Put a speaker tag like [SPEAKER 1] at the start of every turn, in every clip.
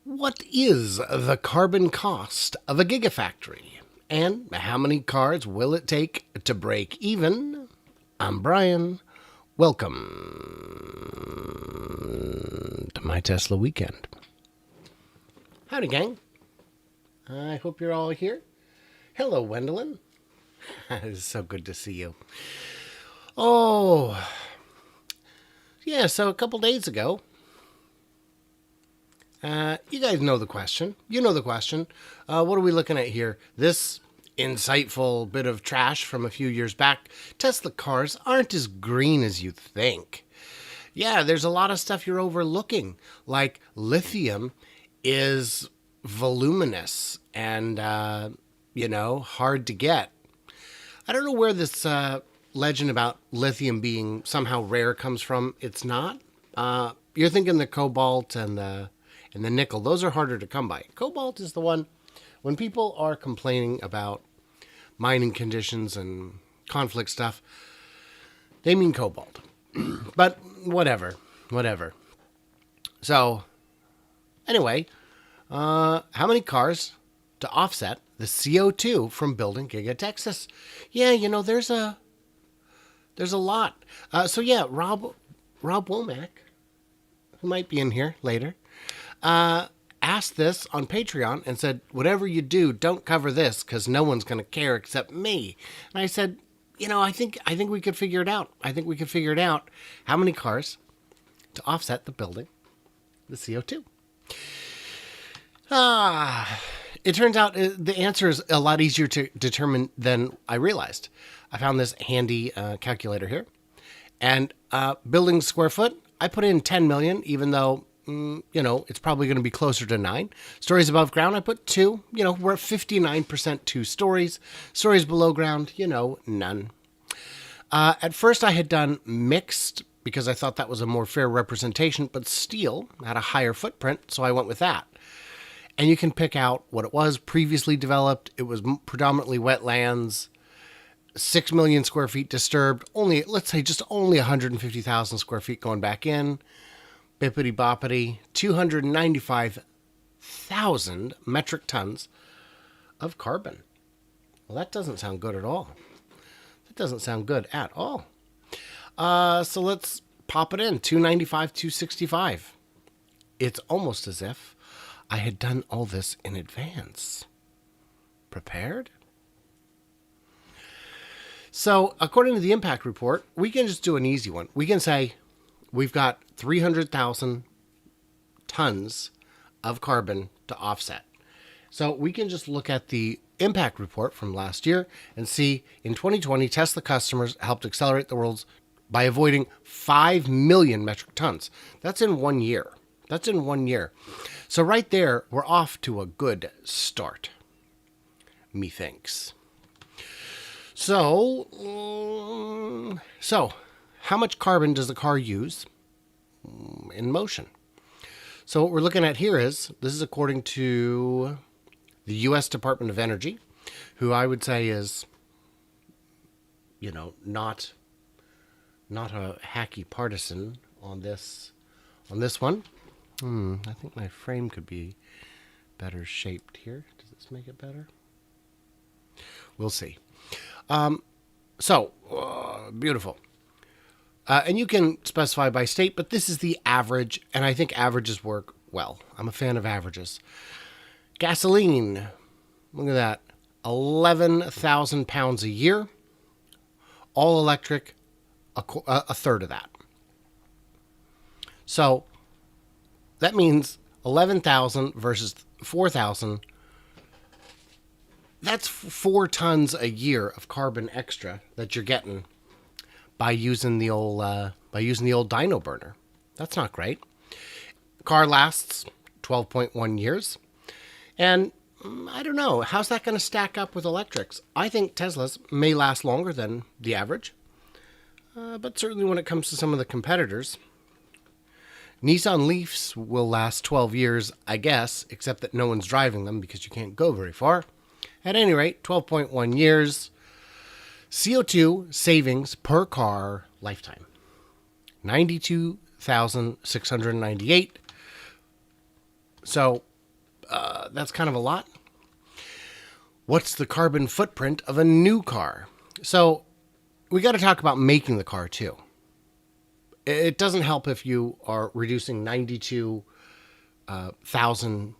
[SPEAKER 1] What is the carbon cost of a gigafactory? And how many cars will it take to break even? I'm Brian. Welcome to my Tesla weekend. Howdy, gang. I hope you're all here. Hello, Wendelin. It's so good to see you. Oh, yeah, so a couple days ago, you guys know the question. You know the question. What are we looking at here? This insightful bit of trash from a few years back. Tesla cars aren't as green as you think. Yeah, there's a lot of stuff you're overlooking. Like lithium is voluminous and, hard to get. I don't know where this legend about lithium being somehow rare comes from. It's not. You're thinking the cobalt and the nickel. Those are harder to come by. Cobalt is the one, when people are complaining about mining conditions and conflict stuff, they mean cobalt. But whatever. So, anyway, how many cars to offset the CO2 from building Giga Texas? Yeah, there's a lot. Rob Womack, who might be in here later, asked this on Patreon and said, whatever you do, don't cover this because no one's going to care except me. And I said, I think we could figure it out. I think we could figure it out. How many cars to offset the building, the CO2? It turns out the answer is a lot easier to determine than I realized. I found this handy calculator here. And building square foot, I put in 10 million, even though it's probably going to be closer to 9. Stories above ground, I put 2. We're at 59% 2 stories. Stories below ground, none. At first, I had done mixed because I thought that was a more fair representation, but steel had a higher footprint, so I went with that. And you can pick out what it was previously developed. It was predominantly wetlands, 6 million square feet disturbed, let's say only 150,000 square feet going back in. Bippity boppity, 295,000 metric tons of carbon. Well, that doesn't sound good at all. So let's pop it in, 295, 265. It's almost as if I had done all this in advance. Prepared? So, according to the impact report, we can just do an easy one. We can say we've got 300,000 tons of carbon to offset. So we can just look at the impact report from last year and see in 2020, Tesla customers helped accelerate the world's by avoiding 5 million metric tons. That's in 1 year. So right there, we're off to a good start, methinks. So how much carbon does the car use in motion? So what we're looking at here this is according to the U.S. Department of Energy, who I would say is, not a hacky partisan on this one. I think my frame could be better shaped here. Does this make it better? We'll see. Beautiful. And you can specify by state, but this is the average, and I think averages work well. I'm a fan of averages. Gasoline, look at that, 11,000 pounds a year. All electric, a third of that. So that means 11,000 versus 4,000. That's 4 tons a year of carbon extra that you're getting by using the old dyno burner. That's not great. Car lasts 12.1 years. And I don't know, how's that going to stack up with electrics? I think Teslas may last longer than the average. But certainly when it comes to some of the competitors, Nissan Leafs will last 12 years, I guess, except that no one's driving them because you can't go very far. At any rate, 12.1 years. CO2 savings per car lifetime, 92,698. So that's kind of a lot. What's the carbon footprint of a new car? So we got to talk about making the car too. It doesn't help if you are reducing 92,000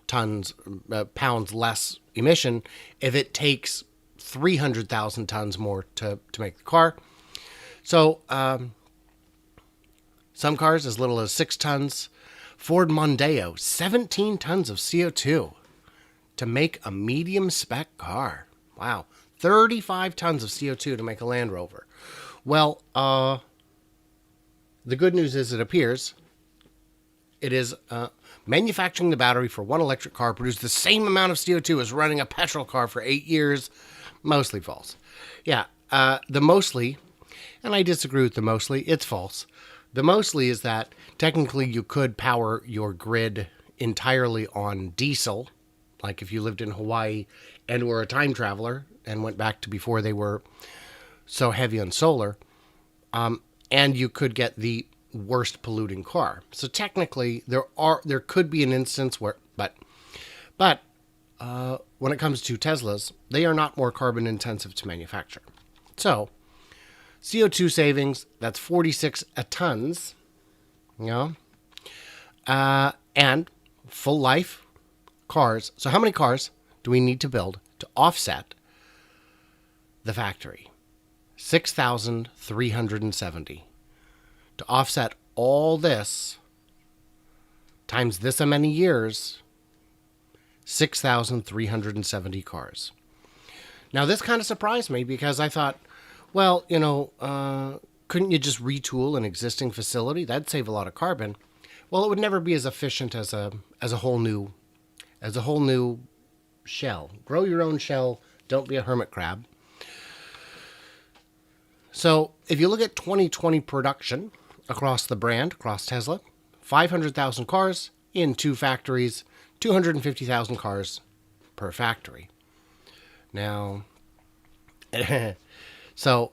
[SPEAKER 1] pounds less emission if it takes 300,000 tons more to make the car. So some cars as little as 6 tons. Ford Mondeo, 17 tons of CO2 to make a medium spec car. Wow. 35 tons of CO2 to make a Land Rover. Well, the good news is it appears it is manufacturing the battery for one electric car produced the same amount of CO2 as running a petrol car for 8 years. Mostly false. Yeah, the mostly, and I disagree with the mostly, it's false. The mostly is that technically you could power your grid entirely on diesel, like if you lived in Hawaii and were a time traveler and went back to before they were so heavy on solar, and you could get the worst polluting car. So technically, there could be an instance where, but when it comes to Teslas, they are not more carbon intensive to manufacture. So CO2 savings, that's 46 tons, and full life cars. So how many cars do we need to build to offset the factory? 6,370. To offset all this times this many years, 6,370 cars. Now this kind of surprised me because I thought, well, couldn't you just retool an existing facility? That'd save a lot of carbon. Well, it would never be as efficient as a whole new shell. Grow your own shell. Don't be a hermit crab. So if you look at 2020 production across the brand, across Tesla, 500,000 cars in 2 factories, 250,000 cars per factory. Now, so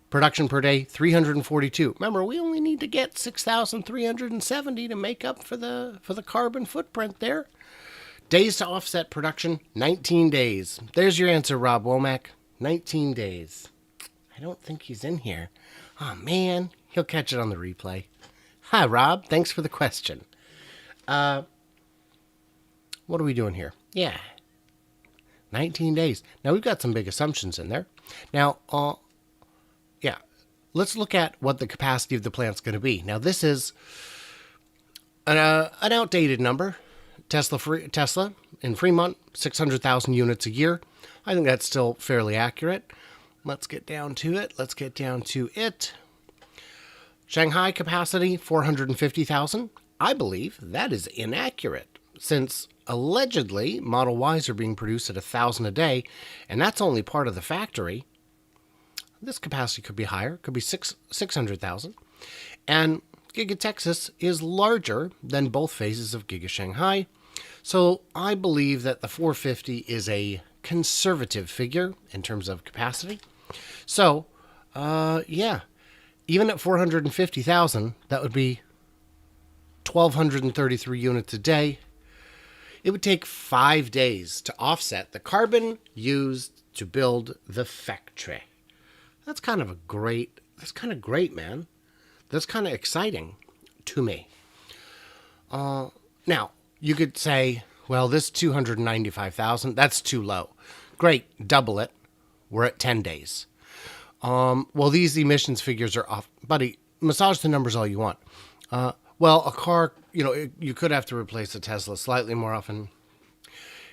[SPEAKER 1] production per day, 342. Remember, we only need to get 6,370 to make up for the carbon footprint there. Days to offset production, 19 days. There's your answer, Rob Womack. 19 days. I don't think he's in here. Oh, man. He'll catch it on the replay. Hi, Rob. Thanks for the question. What are we doing here? Yeah. 19 days. Now, we've got some big assumptions in there. Now, let's look at what the capacity of the plant's going to be. Now, this is an outdated number. Tesla in Fremont, 600,000 units a year. I think that's still fairly accurate. Let's get down to it. Shanghai capacity, 450,000. I believe that is inaccurate, since allegedly Model Ys are being produced at 1,000 a day, and that's only part of the factory. This capacity could be higher, could be 600,000. And Giga Texas is larger than both phases of Giga Shanghai, so I believe that the 450 is a conservative figure in terms of capacity. So, even at 450,000, that would be 1,233 units a day. It would take 5 days to offset the carbon used to build the factory. That's kind of great, man. That's kind of exciting to me. Now, you could say, well, this 295,000, that's too low. Great, double it. We're at 10 days. Well, these emissions figures are off. Buddy, massage the numbers all you want. Well, a car, you could have to replace a Tesla slightly more often.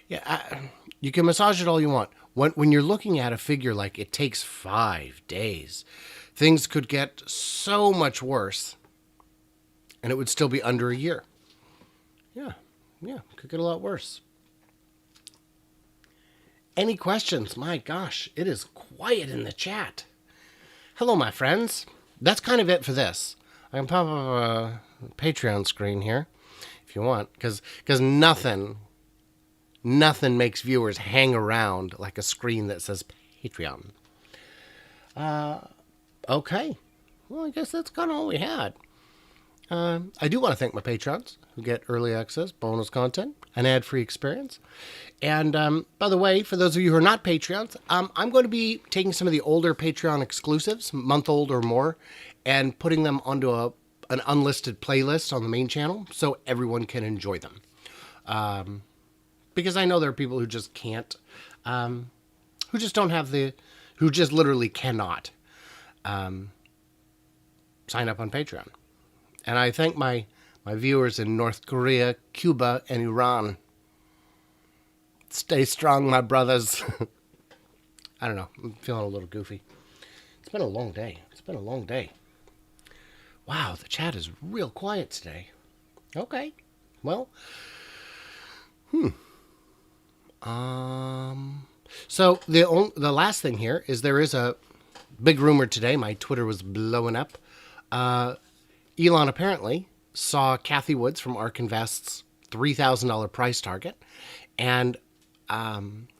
[SPEAKER 1] Yeah, you can massage it all you want. When you're looking at a figure like it takes 5 days, things could get so much worse, and it would still be under a year. Yeah, could get a lot worse. Any questions? My gosh, it is quiet in the chat. Hello, my friends. That's kind of it for this. I can pop up a Patreon screen here if you want, because nothing makes viewers hang around like a screen that says Patreon. Okay. Well, I guess that's kind of all we had. I do want to thank my patrons who get early access, bonus content, an ad-free experience. And by the way, for those of you who are not Patreons, I'm going to be taking some of the older Patreon exclusives, month old or more, and putting them onto an unlisted playlist on the main channel so everyone can enjoy them. Because I know there are people who just can't, who just don't have who just literally cannot sign up on Patreon. And I thank my viewers in North Korea, Cuba, and Iran. Stay strong, my brothers. I don't know. I'm feeling a little goofy. It's been a long day. Wow, the chat is real quiet today. Okay. Well. So the last thing here is there is a big rumor today. My Twitter was blowing up. Elon apparently saw Kathy Woods from ARK Invest's $3,000 price target and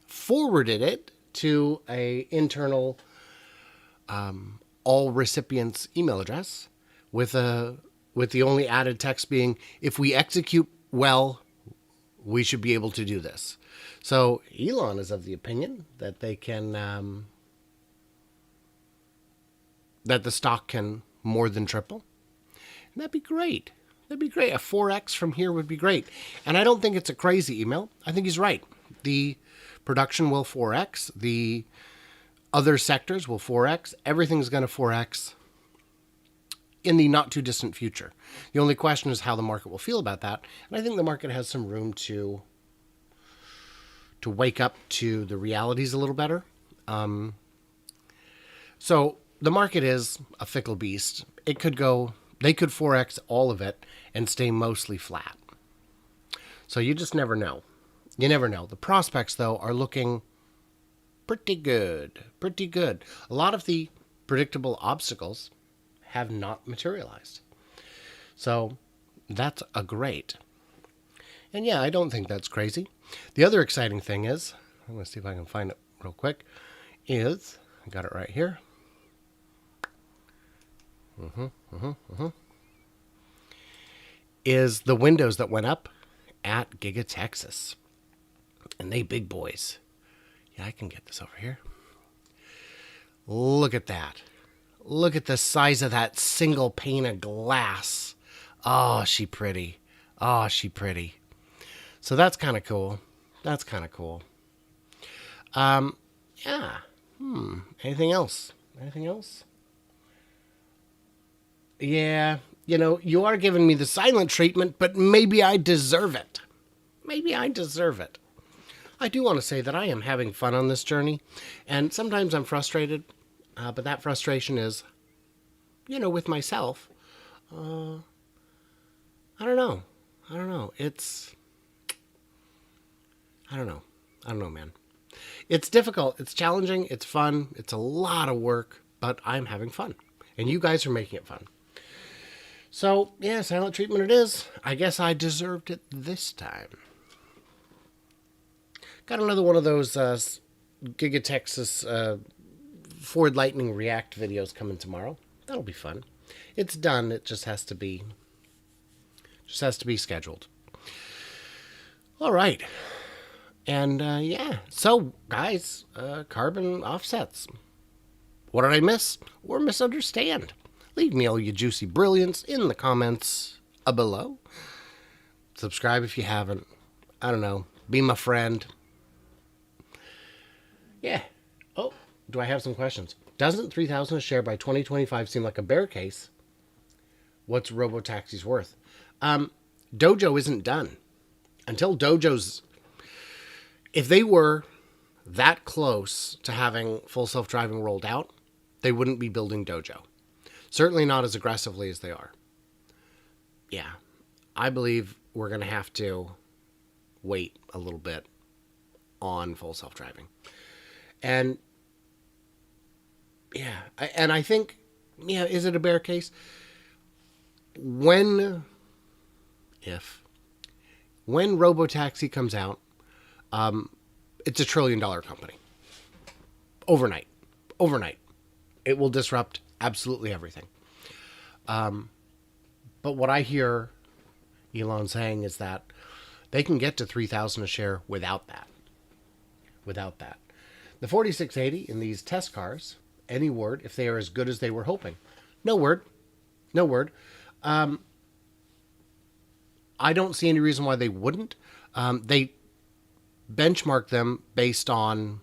[SPEAKER 1] forwarded it to a internal all recipients email address with the only added text being, if we execute well, we should be able to do this. So Elon is of the opinion that they can that the stock can more than triple. And that'd be great. A 4x from here would be great. And I don't think it's a crazy email. I think he's right. The production will 4x. The other sectors will 4x. Everything's going to 4x in the not too distant future. The only question is how the market will feel about that. And I think the market has some room to wake up to the realities a little better. So the market is a fickle beast. They could 4x all of it and stay mostly flat. So you just never know. You never know. The prospects, though, are looking pretty good. A lot of the predictable obstacles have not materialized. So that's a great. And yeah, I don't think that's crazy. The other exciting thing is, I'm going to see if I can find it real quick, is, I got it right here. Is the windows that went up at Giga Texas. And they big boys. Yeah, I can get this over here. Look at that. Look at the size of that single pane of glass. Oh, she pretty. So that's kind of cool. Yeah. Anything else? Yeah. You know, you are giving me the silent treatment, but maybe I deserve it. I do want to say that I am having fun on this journey, and sometimes I'm frustrated, but that frustration is, with myself. I don't know. I don't know, man. It's difficult. It's challenging. It's fun. It's a lot of work, but I'm having fun, and you guys are making it fun. So, yeah, silent treatment it is. I guess I deserved it this time. Got another one of those Giga Texas Ford Lightning React videos coming tomorrow. That'll be fun. It's done. It just has to be scheduled. All right. And, yeah. So, guys, carbon offsets. What did I miss or misunderstand? Leave me all your juicy brilliance in the comments below. Subscribe if you haven't. I don't know. Be my friend. Yeah. Oh, do I have some questions? Doesn't 3,000 a share by 2025 seem like a bear case? What's Robotaxi's worth? Dojo isn't done. Until Dojo's... If they were that close to having full self-driving rolled out, they wouldn't be building Dojo. Certainly not as aggressively as they are. Yeah. I believe we're going to have to wait a little bit on full self-driving. And, yeah. I think, is it a bear case? When Robotaxi comes out, it's $1 trillion company. Overnight. It will disrupt absolutely everything. But what I hear Elon saying is that they can get to 3,000 a share without that. Without that. The 4680 in these test cars, any word if they are as good as they were hoping? No word. No word. I don't see any reason why they wouldn't. They benchmark them based on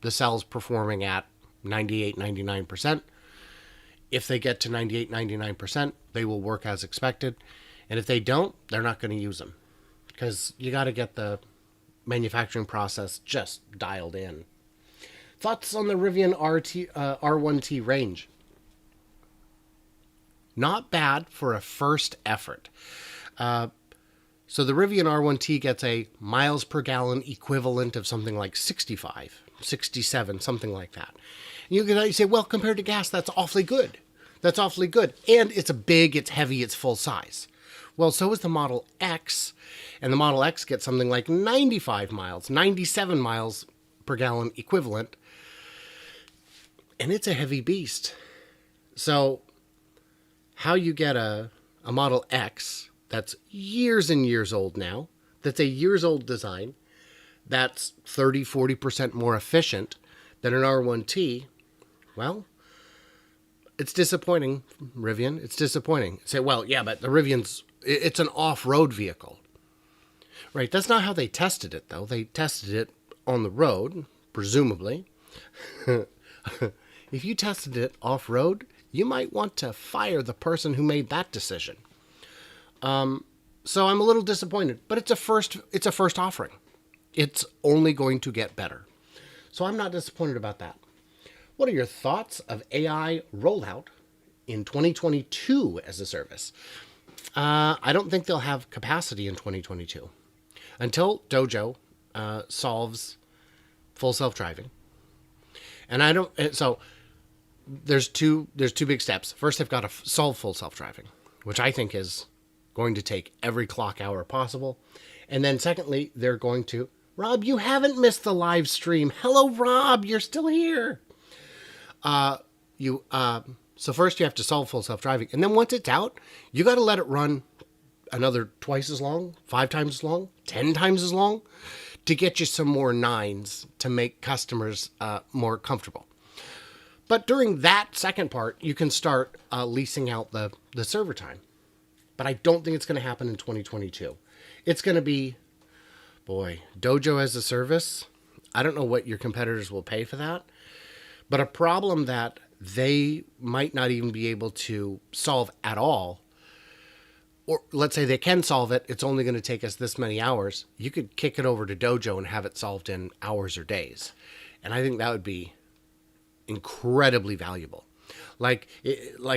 [SPEAKER 1] the cells performing at 98, 99%. If they get to 98, 99%, they will work as expected. And if they don't, they're not going to use them because you got to get the manufacturing process just dialed in. Thoughts on the Rivian R1T range? Not bad for a first effort. So the Rivian R1T gets a miles per gallon equivalent of something like 65, 67, something like that. And you can say, well, compared to gas, that's awfully good. That's awfully good. And it's big, it's heavy, it's full size. Well, so is the Model X. And the Model X gets something like 95 miles, 97 miles per gallon equivalent. And it's a heavy beast. So how you get a Model X that's years and years old now, that's a years old design, that's 30, 40% more efficient than an R1T, well, it's disappointing, Rivian. It's disappointing. Say, well, yeah, but the it's an off-road vehicle. Right, that's not how they tested it, though. They tested it on the road, presumably. If you tested it off-road, you might want to fire the person who made that decision. So I'm a little disappointed, but it's a first offering. It's only going to get better. So I'm not disappointed about that. What are your thoughts of AI rollout in 2022 as a service? I don't think they'll have capacity in 2022 until Dojo solves full self-driving. And so there's two big steps. First, they've got to solve full self-driving, which I think is going to take every clock hour possible. And then secondly, they're going to, Rob, you haven't missed the live stream. Hello, Rob, you're still here. So first you have to solve full self-driving. And then once it's out, you got to let it run another twice as long, 5 times as long, 10 times as long to get you some more nines to make customers more comfortable. But during that second part, you can start leasing out the server time. But I don't think it's going to happen in 2022. It's going to be, Dojo as a service. I don't know what your competitors will pay for that. But a problem that they might not even be able to solve at all, or let's say they can solve it, it's only going to take us this many hours. You could kick it over to Dojo and have it solved in hours or days. And I think that would be incredibly valuable. Like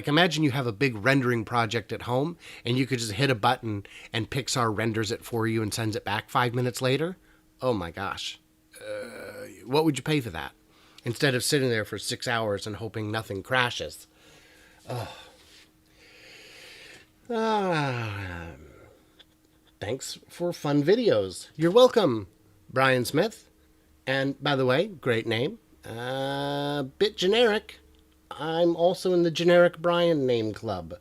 [SPEAKER 1] imagine you have a big rendering project at home and you could just hit a button and Pixar renders it for you and sends it back 5 minutes later. Oh my gosh. What would you pay for that? Instead of sitting there for 6 hours and hoping nothing crashes. Thanks for fun videos. You're welcome, Brian Smith. And by the way, great name. Bit generic. I'm also in the generic Brian name club.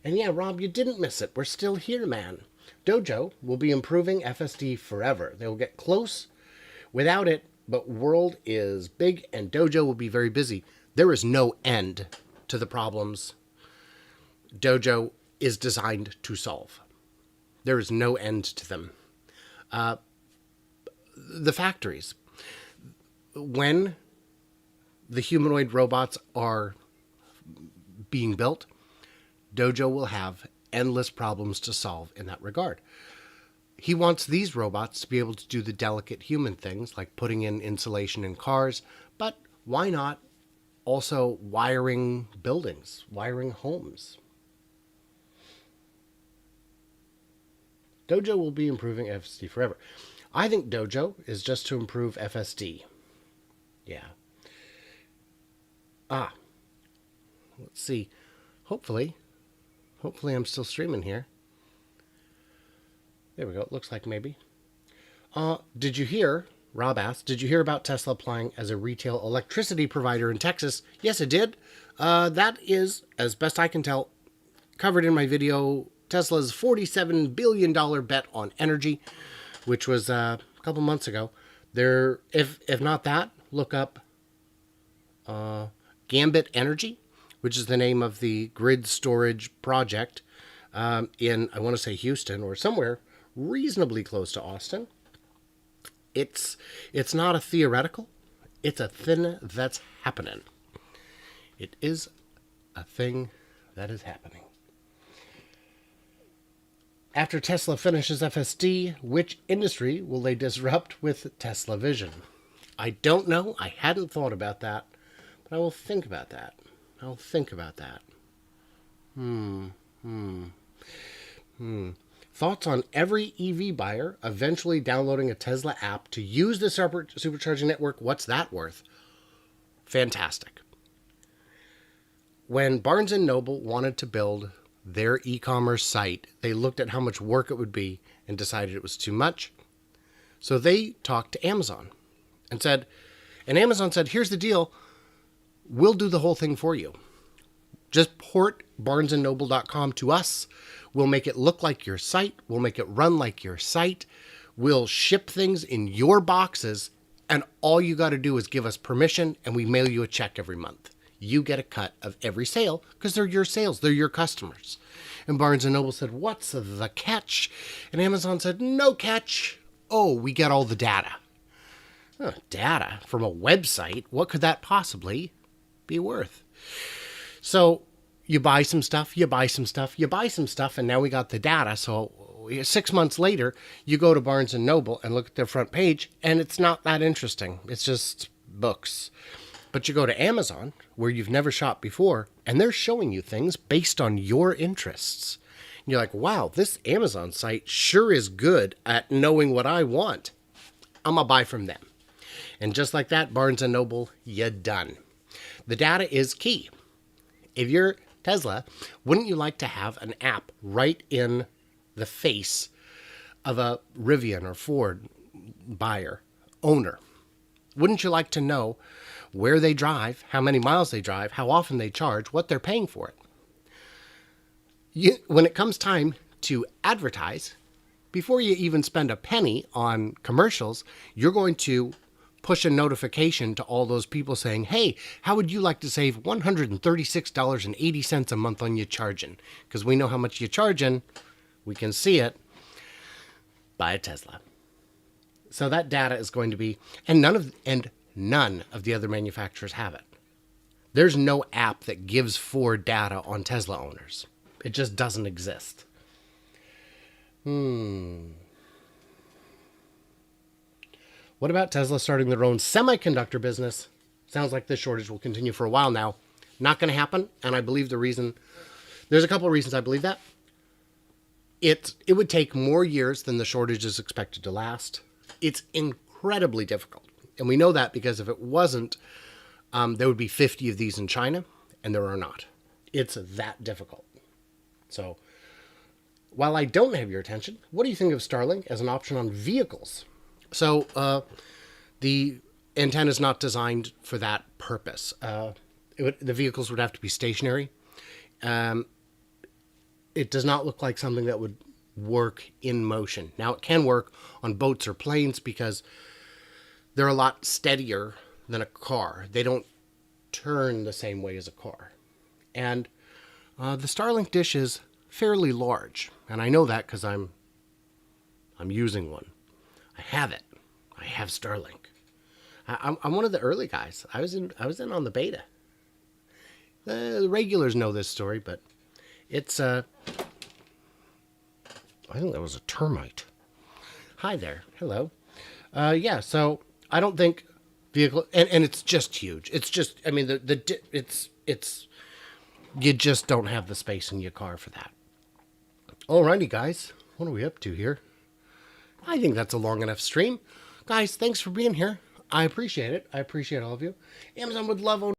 [SPEAKER 1] And yeah, Rob, you didn't miss it. We're still here, man. Dojo will be improving FSD forever. They will get close without it, but world is big and Dojo will be very busy. There is no end to the problems Dojo is designed to solve. There is no end to them. The factories. When the humanoid robots are being built, Dojo will have endless problems to solve in that regard. He wants these robots to be able to do the delicate human things like putting in insulation in cars, but why not also wiring buildings, wiring homes? Dojo will be improving FSD forever. I think Dojo is just to improve FSD. Yeah. Let's see. Hopefully I'm still streaming here. There we go. It looks like maybe. Did you hear, Rob asked, did you hear about Tesla applying as a retail electricity provider in Texas? Yes, I did. That is, as best I can tell, covered in my video Tesla's $47 billion bet on energy, which was a couple months ago. There, if not that, look up Gambit Energy, which is the name of the grid storage project in, I want to say Houston or somewhere reasonably close to Austin. It's not a theoretical. It's a thing that's happening. It is a thing that is happening. After Tesla finishes FSD, which industry will they disrupt with Tesla Vision? I don't know. I hadn't thought about that, but I will think about that. I'll think about that. Thoughts on every EV buyer eventually downloading a Tesla app to use the supercharging network? What's that worth? Fantastic. When Barnes & Noble wanted to build their e-commerce site, they looked at how much work it would be and decided it was too much. So they talked to Amazon and Amazon said, here's the deal. We'll do the whole thing for you. Just port barnesandnoble.com to us. We'll make it look like your site. We'll make it run like your site. We'll ship things in your boxes, and all you got to do is give us permission, and we mail you a check every month. You get a cut of every sale because they're your sales. They're your customers. And Barnes & Noble said, what's the catch? And Amazon said, no catch. Oh, we get all the data. Data from a website? What could that possibly be worth? So you buy some stuff, and now we got the data. So 6 months later, you go to Barnes & Noble and look at their front page, and it's not that interesting. It's just books. But you go to Amazon, where you've never shopped before, and they're showing you things based on your interests. And you're like, wow, this Amazon site sure is good at knowing what I want. I'm going to buy from them. And just like that, Barnes & Noble, you're done. The data is key. If you're Tesla, wouldn't you like to have an app right in the face of a Rivian or Ford buyer, owner? Wouldn't you like to know where they drive, how many miles they drive, how often they charge, what they're paying for it? When it comes time to advertise, before you even spend a penny on commercials, you're going to push a notification to all those people saying, hey, how would you like to save $136.80 a month on your charging? Because we know how much you're charging. We can see it. Buy a Tesla. So that data is going to be, and none of the other manufacturers have it. There's no app that gives Ford data on Tesla owners. It just doesn't exist. What about Tesla starting their own semiconductor business? Sounds like this shortage will continue for a while now. Not going to happen, and I believe there's a couple of reasons I believe that. It would take more years than the shortage is expected to last. It's incredibly difficult, and we know that because if it wasn't, there would be 50 of these in China, and there are not. It's that difficult. So, while I don't have your attention, what do you think of Starlink as an option on vehicles? So, the antenna is not designed for that purpose. The vehicles would have to be stationary. It does not look like something that would work in motion. Now, it can work on boats or planes because they're a lot steadier than a car. They don't turn the same way as a car. And the Starlink dish is fairly large. And I know that because I'm using one. I have it. I have Starlink. I'm one of the early guys. I was in on the beta. The regulars know this story, but it's I think that was a termite. Hi there. Hello. Yeah. So I don't think vehicle and it's just huge. It's just it's you just don't have the space in your car for that. Alrighty, guys. What are we up to here? I think that's a long enough stream. Guys, thanks for being here. I appreciate it. I appreciate all of you. Amazon would love